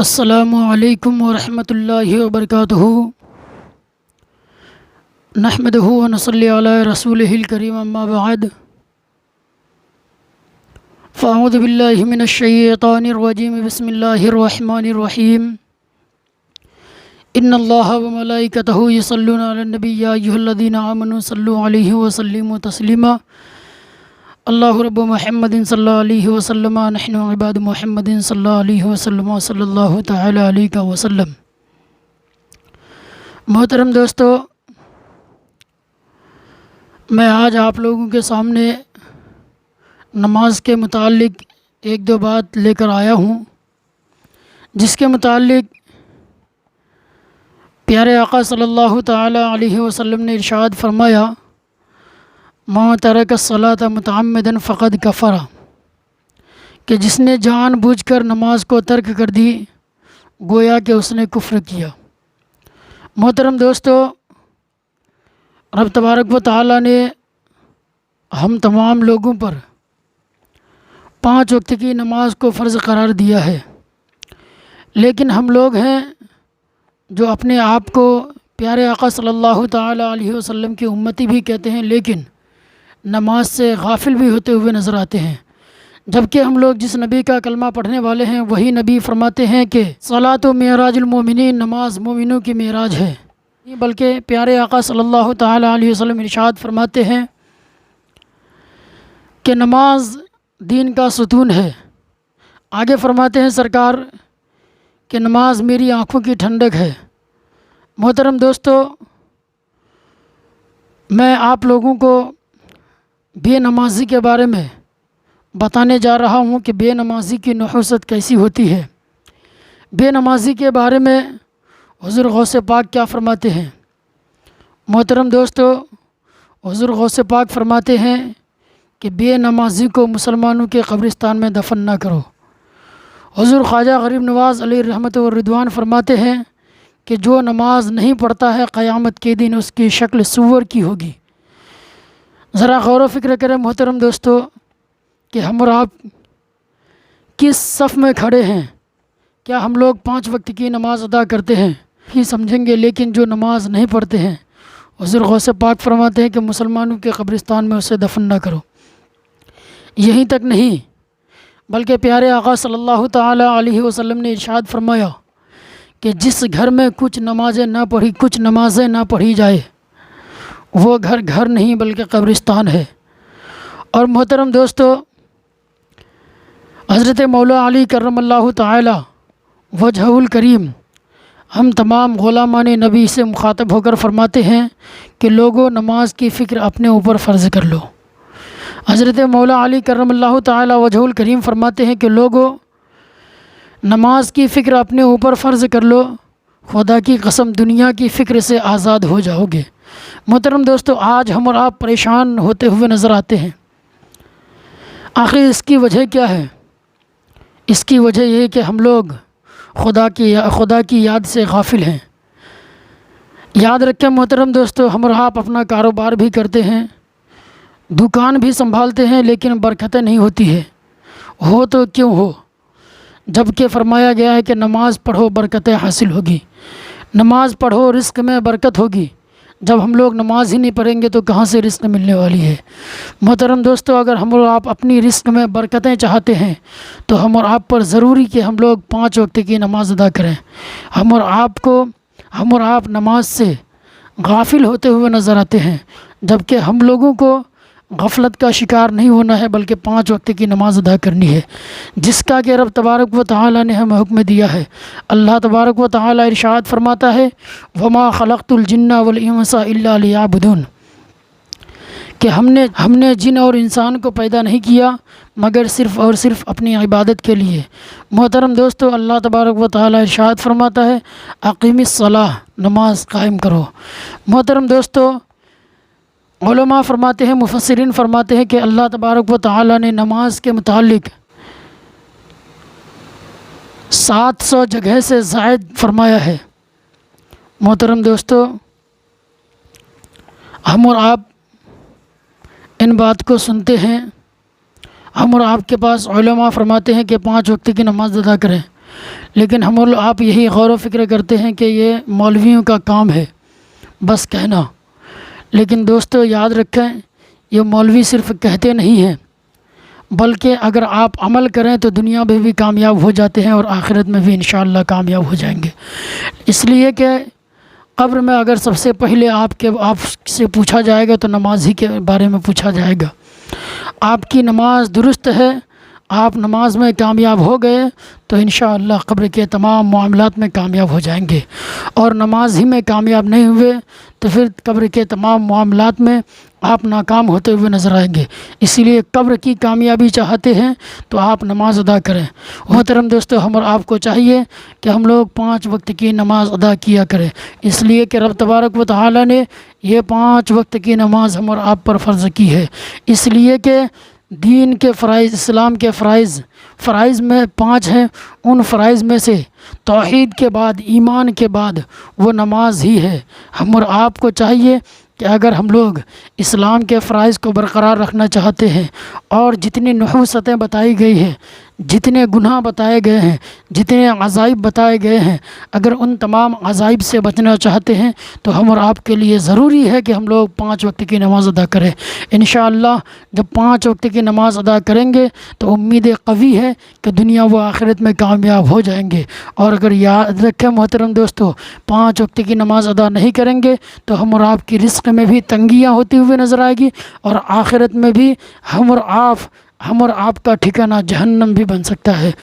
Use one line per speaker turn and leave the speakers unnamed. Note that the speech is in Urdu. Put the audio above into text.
السلام علیکم ورحمۃ اللہ وبرکاتہ۔ نحمدہ ونصلی علی رسولہ الکریم، اما بعد، فاعوذ باللہ من الشیطان الرجیم، بسم اللہ الرحمن الرحیم۔ ان اللہ وملائکتہ یصلون علی النبی یا ایھا الذین آمنوا صلوا علیہ وسلموا تسلیما۔ اللہ رب محمد صلی اللہ علیہ وسلم، نحن عباد محمد صلی اللہ علیہ وسلم، صلی اللہ تعالی علیہ وسلم۔ محترم دوستو، میں آج آپ لوگوں کے سامنے نماز کے متعلق ایک دو بات لے کر آیا ہوں، جس کے متعلق پیارے آقا صلی اللہ تعالی علیہ وسلم نے ارشاد فرمایا، ما ترک الصلاۃ متعمدا فقد کفر، کہ جس نے جان بوجھ کر نماز کو ترک کر دی گویا کہ اس نے کفر کیا۔ محترم دوستو، رب تبارک و تعالی نے ہم تمام لوگوں پر 5 وقت کی نماز کو فرض قرار دیا ہے، لیکن ہم لوگ ہیں جو اپنے آپ کو پیارے آقا صلی اللہ تعالی علیہ وسلم کی امتی بھی کہتے ہیں، لیکن نماز سے غافل بھی ہوتے ہوئے نظر آتے ہیں، جبکہ ہم لوگ جس نبی کا کلمہ پڑھنے والے ہیں وہی نبی فرماتے ہیں کہ صلاۃ و معراج المومنین، نماز مومنوں کی معراج ہے، بلکہ پیارے آقا صلی اللہ تعالی علیہ وسلم ارشاد فرماتے ہیں کہ نماز دین کا ستون ہے۔ آگے فرماتے ہیں سرکار کہ نماز میری آنکھوں کی ٹھنڈک ہے۔ محترم دوستو، میں آپ لوگوں کو بے نمازی کے بارے میں بتانے جا رہا ہوں کہ بے نمازی کی نحوست کیسی ہوتی ہے۔ بے نمازی کے بارے میں حضور غوث پاک کیا فرماتے ہیں؟ محترم دوستو، حضور غوث پاک فرماتے ہیں کہ بے نمازی کو مسلمانوں کے قبرستان میں دفن نہ کرو۔ حضور خواجہ غریب نواز علیہ رحمت و رضوان فرماتے ہیں کہ جو نماز نہیں پڑھتا ہے قیامت کے دن اس کی شکل سور کی ہوگی۔ ذرا غور و فکر کریں محترم دوستو کہ ہم اور آپ کس صف میں کھڑے ہیں۔ کیا ہم لوگ 5 وقت کی نماز ادا کرتے ہیں ہی سمجھیں گے، لیکن جو نماز نہیں پڑھتے ہیں حضور غوث پاک فرماتے ہیں کہ مسلمانوں کے قبرستان میں اسے دفن نہ کرو۔ یہیں تک نہیں بلکہ پیارے آقا صلی اللہ تعالی علیہ وسلم نے ارشاد فرمایا کہ جس گھر میں کچھ نمازیں نہ پڑھی جائے وہ گھر نہیں بلکہ قبرستان ہے۔ اور محترم دوستو، حضرت مولا علی کرم اللہ تعالی وجہہ الکریم ہم تمام غلامان نبی سے مخاطب ہو کر فرماتے ہیں کہ لوگوں نماز کی فکر اپنے اوپر فرض کر لو۔ حضرت مولا علی کرم اللہ تعالی وجہہ الکریم فرماتے ہیں کہ لوگوں نماز کی فکر اپنے اوپر فرض کر لو، خدا کی قسم دنیا کی فکر سے آزاد ہو جاؤ گے۔ محترم دوستو، آج ہم اور آپ پریشان ہوتے ہوئے نظر آتے ہیں۔ آخر اس کی وجہ کیا ہے؟ اس کی وجہ یہ کہ ہم لوگ خدا کی یاد سے غافل ہیں۔ یاد رکھیں محترم دوستو، ہم اور آپ اپنا کاروبار بھی کرتے ہیں، دکان بھی سنبھالتے ہیں، لیکن برکتیں نہیں ہوتی ہے۔ ہو تو کیوں ہو؟ جبکہ فرمایا گیا ہے کہ نماز پڑھو برکتیں حاصل ہوگی، نماز پڑھو رزق میں برکت ہوگی۔ جب ہم لوگ نماز ہی نہیں پڑھیں گے تو کہاں سے رزق ملنے والی ہے؟ محترم دوستو، اگر ہم اور آپ اپنی رزق میں برکتیں چاہتے ہیں تو ہم اور آپ پر ضروری کہ ہم لوگ 5 وقت کی نماز ادا کریں۔ ہم اور آپ نماز سے غافل ہوتے ہوئے نظر آتے ہیں، جبکہ ہم لوگوں کو غفلت کا شکار نہیں ہونا ہے بلکہ 5 وقت کی نماز ادا کرنی ہے، جس کا کہ رب تبارک و تعالی نے ہمیں حکم دیا ہے۔ اللہ تبارک و تعالی ارشاد فرماتا ہے، وما خلقت الجن والانس الا لیعبدون، کہ ہم نے جن اور انسان کو پیدا نہیں کیا مگر صرف اور صرف اپنی عبادت کے لیے۔ محترم دوستو، اللہ تبارک و تعالی ارشاد فرماتا ہے، اقیم الصلاۃ، نماز قائم کرو۔ محترم دوستو، علماء فرماتے ہیں، مفسرین فرماتے ہیں کہ اللہ تبارک و تعالی نے نماز کے متعلق 700 جگہ سے زائد فرمایا ہے۔ محترم دوستو، ہم اور آپ ان بات کو سنتے ہیں، ہم اور آپ کے پاس علماء فرماتے ہیں کہ 5 وقت کی نماز ادا کریں، لیکن ہم اور آپ یہی غور و فکر کرتے ہیں کہ یہ مولویوں کا کام ہے بس کہنا. لیکن دوستو یاد رکھیں یہ مولوی صرف کہتے نہیں ہیں، بلکہ اگر آپ عمل کریں تو دنیا میں بھی کامیاب ہو جاتے ہیں اور آخرت میں بھی انشاءاللہ کامیاب ہو جائیں گے. اس لیے کہ قبر میں اگر سب سے پہلے آپ سے پوچھا جائے گا تو نماز ہی کے بارے میں پوچھا جائے گا. آپ کی نماز درست ہے، آپ نماز میں کامیاب ہو گئے تو انشاءاللہ قبر کے تمام معاملات میں کامیاب ہو جائیں گے، اور نماز ہی میں کامیاب نہیں ہوئے تو پھر قبر کے تمام معاملات میں آپ ناکام ہوتے ہوئے نظر آئیں گے. اسی لیے قبر کی کامیابی چاہتے ہیں تو آپ نماز ادا کریں. محترم دوستو، ہم اور آپ کو چاہیے کہ ہم لوگ 5 وقت کی نماز ادا کیا کریں، اس لیے کہ رب تبارک و تعالی نے یہ 5 وقت کی نماز ہم اور آپ پر فرض کی ہے. اس لیے کہ دین کے فرائض، اسلام کے فرائض میں 5 ہیں. ان فرائض میں سے توحید کے بعد، ایمان کے بعد وہ نماز ہی ہے. ہم اور آپ کو چاہیے کہ اگر ہم لوگ اسلام کے فرائض کو برقرار رکھنا چاہتے ہیں اور جتنی نحوستیں بتائی گئی ہیں، جتنے گناہ بتائے گئے ہیں، جتنے عذائب بتائے گئے ہیں، اگر ان تمام عذائب سے بچنا چاہتے ہیں تو ہم اور آپ کے لیے ضروری ہے کہ ہم لوگ 5 وقت کی نماز ادا کریں. انشاءاللہ جب 5 وقت کی نماز ادا کریں گے تو امید قوی ہے کہ دنیا و آخرت میں کامیاب ہو جائیں گے. اور اگر یاد رکھیں محترم دوستو، 5 وقت کی نماز ادا نہیں کریں گے تو ہم اور آپ کی رزق میں بھی تنگیاں ہوتی ہوئے نظر آئے گی، اور آخرت میں بھی ہم اور آپ کا ٹھکانہ جہنم بھی بن سکتا ہے.